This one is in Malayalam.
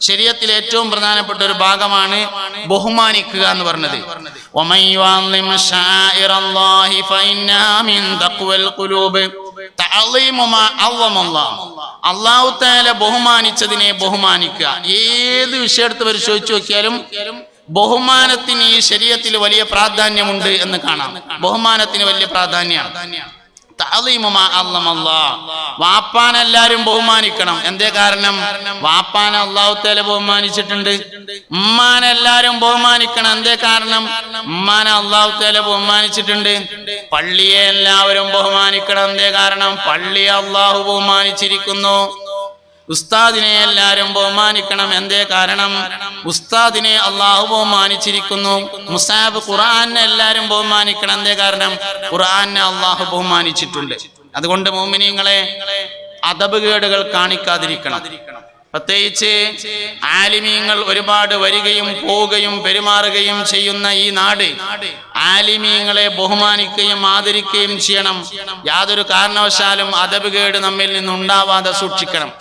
ശരീഅത്തിലെ ഏറ്റവും പ്രധാനപ്പെട്ട ഒരു ഭാഗമാണ് ബഹുമാനിക്കുക എന്ന് പറഞ്ഞത്. വമൻ യുഅള്ളിം ശാഇറല്ലാഹി ഫഇന്നഹാ മിൻ തഖ്വൽ ഖുലൂബ്. തഅളീമു മാ അള്ളമല്ലാഹ്. അല്ലാഹു തആല ബഹുമാനിച്ചതിനെ ബഹുമാനിക്കുക. ഏത് വിഷയത്തെ പരിശോധിച്ചു നോക്കിയാലും ബഹുമാനത്തിന് ഈ ശരീഅത്തിൽ വലിയ പ്രാധാന്യമുണ്ട് എന്ന് കാണാം. ബഹുമാനത്തിന് വലിയ പ്രാധാന്യമാണ്. വാപ്പാനെല്ലാരും ബഹുമാനിക്കണം. എന്തേ കാരണം? വാപ്പാനെ അല്ലാഹു തആല ബഹുമാനിച്ചിട്ടുണ്ട്. ഉമ്മാനെല്ലാരും ബഹുമാനിക്കണം. എന്തേ കാരണം? ഉമ്മാനെ അല്ലാഹു തആല ബഹുമാനിച്ചിട്ടുണ്ട്. പള്ളിയെ എല്ലാവരും ബഹുമാനിക്കണം. എന്തേ കാരണം? പള്ളിയെ അല്ലാഹു ബഹുമാനിച്ചിരിക്കുന്നു. ഉസ്താദിനെ എല്ലാവരും ബഹുമാനിക്കണം. എന്തേ കാരണം? ഉസ്താദിനെ അള്ളാഹു ബഹുമാനിച്ചിരിക്കുന്നു. മുസാഫ് ഖുർആനെ എല്ലാവരും ബഹുമാനിക്കണം. എന്തേ കാരണം? ഖുർആനെ അള്ളാഹു ബഹുമാനിച്ചിട്ടുണ്ട്. അതുകൊണ്ട് മുഅ്മിനീങ്ങളെ, അദബ് കേടുകൾ കാണിക്കാതിരിക്കണം. പ്രത്യേകിച്ച് ആലിമീങ്ങൾ ഒരുപാട് വരികയും പോവുകയും പെരുമാറുകയും ചെയ്യുന്ന ഈ നാട് ആലിമീങ്ങളെ ബഹുമാനിക്കുകയും ആദരിക്കുകയും ചെയ്യണം. യാതൊരു കാരണവശാലും അദബ് കേട് നമ്മിൽ നിന്നുണ്ടാവാതെ സൂക്ഷിക്കണം.